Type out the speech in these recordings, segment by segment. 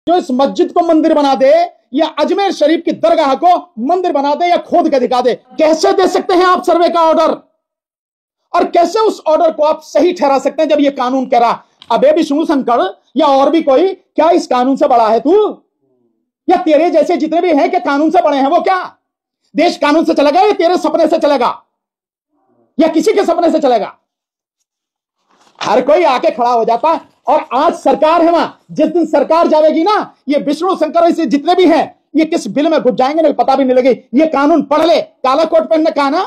जो इस मस्जिद को मंदिर बना दे या अजमेर शरीफ की दरगाह को मंदिर बना दे या खोद के दिखा दे, कैसे दे सकते हैं आप सर्वे का ऑर्डर? और कैसे उस ऑर्डर को आप सही ठहरा सकते हैं जब ये कानून कह रहा अबे विष्णु शंकर या और भी कोई, क्या इस कानून से बड़ा है तू? या तेरे जैसे जितने भी हैं क्या कानून से बड़े हैं? वो क्या देश कानून से चलेगा या तेरे सपने से चलेगा या किसी के सपने से चलेगा? हर कोई आके खड़ा हो जाता है। और आज सरकार है वहां, जिस दिन सरकार जाएगी ना, ये विष्णु शंकर इसे जितने भी हैं ये किस बिल में घुस जाएंगे नहीं पता भी नहीं लगे। ये कानून पढ़ ले, काला कोट पहनने का ना,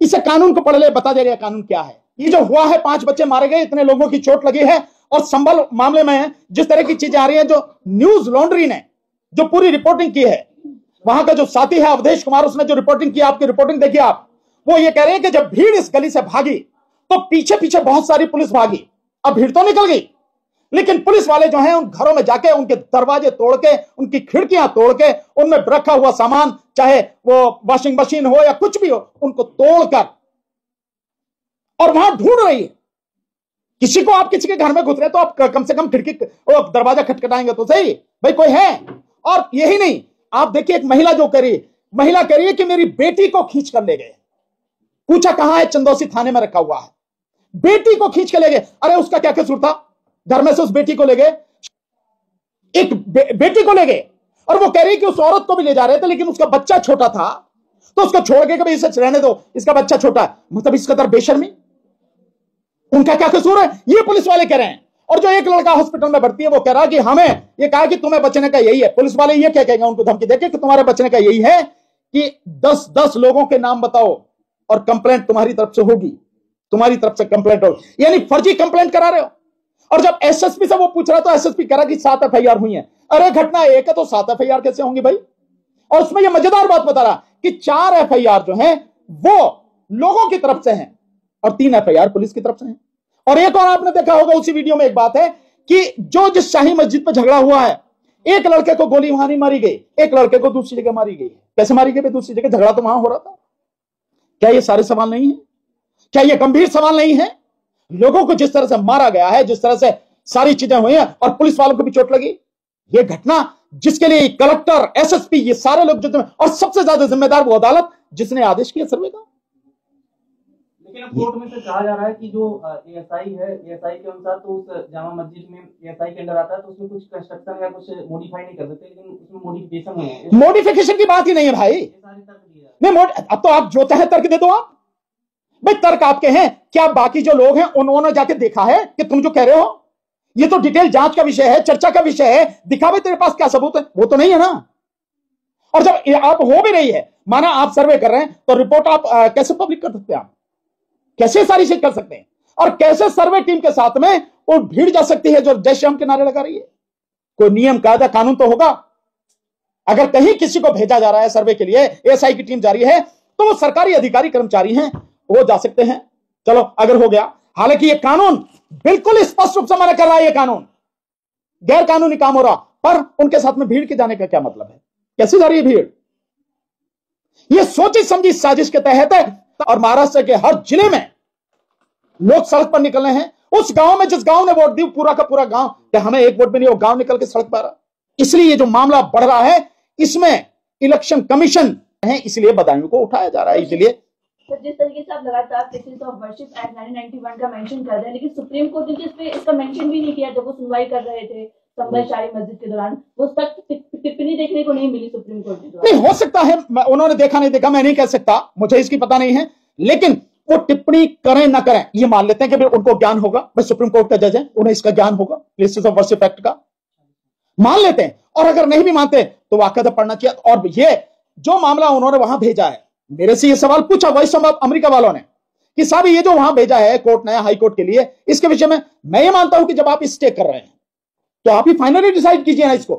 इसे कानून को पढ़ ले, बता दे रहा कानून क्या है। ये जो हुआ है, 5 बच्चे मारे गए, इतने लोगों की चोट लगी है, और संभल मामले में जिस तरह की चीजें आ रही है, जो न्यूज लॉन्ड्री ने जो पूरी रिपोर्टिंग की है, वहां का जो साथी है अवधेश कुमार, उसने जो रिपोर्टिंग की, आपकी रिपोर्टिंग देखिए आप, वो ये कह रहे हैं कि जब भीड़ इस गली से भागी तो पीछे पीछे बहुत सारी पुलिस भागी। अब भीड़ तो निकल गई, लेकिन पुलिस वाले जो हैं उन घरों में जाके उनके दरवाजे तोड़ के, उनकी खिड़कियां तोड़ के, उनमें रखा हुआ सामान, चाहे वो वॉशिंग मशीन हो या कुछ भी हो, उनको तोड़कर और वहां ढूंढ रही है। किसी को आप किसी के घर में घुस रहे तो आप कम से कम खिड़की दरवाजा खटखटाएंगे तो सही, भाई कोई है। और यही नहीं, आप देखिए एक महिला जो करी, महिला कह रही है कि मेरी बेटी को खींच कर ले गए। पूछा कहां है? चंदौसी थाने में रखा हुआ है। बेटी को खींच के ले गए। अरे उसका क्या कसूर था? घर में से उस बेटी को ले गए, एक बेटी को ले गए, और वो कह रही कि उस औरत को भी ले जा रहे थे, लेकिन उसका बच्चा छोटा था तो उसको छोड़ के कभी इसे रहने दो, इसका बच्चा छोटा है। मतलब इस कदर बेशर्मी, उनका क्या कसूर है? ये पुलिस वाले कह रहे हैं। और जो एक लड़का हॉस्पिटल में भर्ती है वो कह रहा है कि हमें ये कहा कि तुम्हें बचने का यही है। पुलिस वाले ये क्या कहेंगे उनको धमकी देके कि तुम्हारे बचने का यही है कि 10-10 लोगों के नाम बताओ और कंप्लेंट तुम्हारी तरफ से होगी, तुम्हारी तरफ से कंप्लेंट होगी। यानी फर्जी कंप्लेंट करा रहे हो। और जब एसएसपी से वो पूछ रहा तो एसएसपी कह रहा कि 7 एफआईआर हुई है। अरे घटना एक है तो 7 एफआईआर कैसे होंगी भाई? और उसमें ये मजेदार बात बता रहा कि 4 एफआईआर जो हैं वो लोगों की तरफ से हैं और 3 एफआईआर पुलिस की तरफ से हैं। और एक और आपने देखा होगा उसी वीडियो में एक बात है कि जो जिस शाही मस्जिद पर झगड़ा हुआ है, एक लड़के को गोली वहां नहीं मारी गई, एक लड़के को दूसरी जगह मारी गई। कैसे मारी गई? दूसरी जगह झगड़ा तो वहां हो रहा था। क्या ये सारे सवाल नहीं है? क्या ये गंभीर सवाल नहीं है? लोगों को जिस तरह से मारा गया है, जिस तरह से सारी चीजें हुई हैं, और पुलिस वालों को भी चोट लगी, ये घटना जिसके लिए कलेक्टर, एसएसपी, ये सारे लोग जो, और सबसे ज्यादा जिम्मेदार वो अदालत जिसने आदेश किया सर्वे का। लेकिन अब कोर्ट में से कहा जा रहा है कि जो एएसआई है, एएसआई के अनुसार तो उस जामा मस्जिद में एएसआई के अंडर आता है तो उसमें कुछ कंस्ट्रक्शन या कुछ मॉडिफाई नहीं कर सकते, लेकिन उसमें मॉडिफिकेशन है। मॉडिफिकेशन की बात ही नहीं है भाई। नहीं, अब तो आप जो चाहे तर्क दे दो आप भाई, तर्क आपके हैं। क्या बाकी जो लोग हैं उन्होंने जाके देखा है कि तुम जो कह रहे हो? ये तो डिटेल जांच का विषय है, चर्चा का विषय है। दिखा भाई तेरे पास क्या सबूत है? वो तो नहीं है ना। और जब आप हो भी रही है, माना आप सर्वे कर रहे हैं, तो रिपोर्ट आप कैसे पब्लिक कर सकते हैं? आप कैसे सारी चीज कर सकते हैं? और कैसे सर्वे टीम के साथ में वो भीड़ जा सकती है जो जय श्याम के नारे लगा रही है? कोई नियम कायदा कानून तो होगा। अगर कहीं किसी को भेजा जा रहा है सर्वे के लिए, एएसआई की टीम जा रही है, तो वो सरकारी अधिकारी कर्मचारी हैं, वो जा सकते हैं। चलो अगर हो गया, हालांकि ये कानून बिल्कुल स्पष्ट रूप से मना कर रहा है, ये कानून गैर कानूनी काम हो रहा, पर उनके साथ में भीड़ के जाने का क्या मतलब है? कैसे जा रही है भीड़? ये सोची समझी साजिश के तहत है। और महाराष्ट्र के हर जिले में लोग सड़क पर निकल रहे हैं। उस गांव में जिस गांव ने वोट दी, पूरा का पूरा गांव, कि हमें एक वोट भी नहीं, वो गांव निकल के सड़क पर आ रहा। इसलिए ये जो मामला बढ़ रहा है, इसमें इलेक्शन कमीशन है, इसलिए बदायूं को उठाया जा रहा है। इसलिए तो जिस तरीके से आप लगातार प्लेसेस ऑफ वर्शिप एक्ट 1991 का मेंशन कर रहे हैं, लेकिन सुप्रीम कोर्ट ने इस पे इसका मेंशन भी नहीं किया जब वो सुनवाई कर रहे थे संभल शाही मस्जिद के दौरान। वो तक टिप्पणी देखने को नहीं मिली सुप्रीम कोर्ट के द्वारा। नहीं, हो सकता है उन्होंने देखा नहीं देखा, मैं नहीं कह सकता, मुझे इसकी पता नहीं है। लेकिन वो टिप्पणी करें ना करें, ये मान लेते हैं कि उनको ज्ञान होगा, भाई सुप्रीम कोर्ट का जज है, उन्हें इसका ज्ञान होगा, प्लेसेस ऑफ वर्शिप एक्ट का मान लेते हैं। और अगर नहीं भी मानते तो वाकई पढ़ना चाहिए। और ये जो मामला उन्होंने वहां भेजा है, मेरे से ये सवाल पूछा वॉइस ऑफ अमेरिका वालों ने कि साहब ये जो वहां भेजा है कोर्ट ने, हाई कोर्ट के लिए, इसके विषय में मैं ये मानता हूं कि जब आप स्टे कर रहे हैं तो आप ही फाइनली डिसाइड कीजिए ना इसको।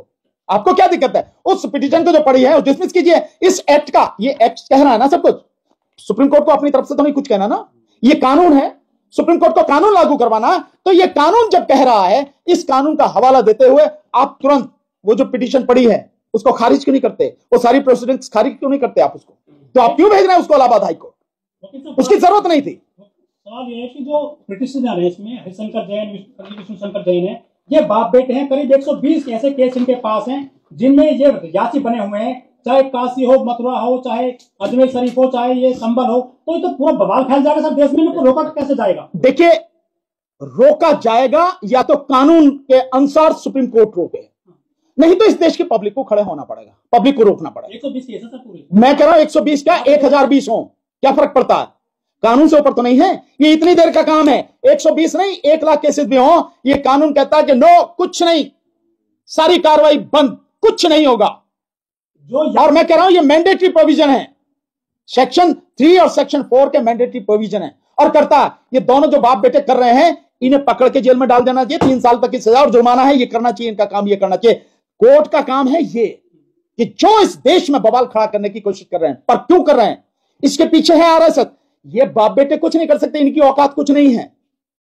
आपको क्या दिक्कत है? उस पिटीशन को जो पड़ी है डिसमिस कीजिए। इस एक्ट का, ये एक्ट कह रहा है ना सब कुछ, सुप्रीम कोर्ट को अपनी तरफ से तो नहीं कुछ कहना ना, ये कानून है, सुप्रीम कोर्ट को कानून लागू करवाना। तो ये कानून जब कह रहा है, इस कानून का हवाला देते हुए आप तुरंत वो जो पिटीशन पड़ी है उसको खारिज क्यों नहीं करते? वो सारी प्रोसीडिंग्स खारिज क्यों नहीं करते आप उसको? तो आप क्यों भेज रहे हैं उसको इलाहाबाद हाई कोर्ट? उसकी जरूरत नहीं थी। सवाल यह है कि जो पिटिशनर है इसमें हरिशंकर जैन, विष्णु शंकर जैन है, ये बाप बेटे हैं, करीब 120 ऐसे केस इनके पास हैं जिनमें ये याची बने हुए हैं, चाहे काशी हो, मथुरा हो, चाहे अजमेर शरीफ हो, चाहे ये संभल हो, तो ये तो पूरा बवाल फैल जाएगा सर देश में। इनको रोका कैसे जाएगा? देखिए, रोका जाएगा या तो कानून के अनुसार सुप्रीम कोर्ट रोके, नहीं तो इस देश की पब्लिक को खड़े होना पड़ेगा, पब्लिक को रोकना पड़ेगा। 120 केस है सर पूरे। मैं कह रहा हूं 120 क्या 1020 हो, क्या फर्क पड़ता है? कानून से ऊपर तो नहीं है। ये इतनी देर का काम है, 120 नहीं 1 लाख केसेस भी हो, ये कानून कहता है कि नो, कुछ नहीं, सारी कार्रवाई बंद, कुछ नहीं होगा। और मैं कह रहा हूं ये मैंडेटरी प्रोविजन है, सेक्शन 3 और सेक्शन 4 के मैंडेटरी प्रोविजन है। और करता ये दोनों जो बाप बेटे कर रहे हैं, इन्हें पकड़ के जेल में डाल देना चाहिए, 3 साल तक की सजा और जुर्माना है, ये करना चाहिए, इनका काम ये करना चाहिए। कोर्ट का काम है ये कि जो इस देश में बवाल खड़ा करने की कोशिश कर रहे हैं, पर क्यों कर रहे हैं, इसके पीछे है आरएसएस। ये बाप बेटे कुछ नहीं कर सकते, इनकी औकात कुछ नहीं है।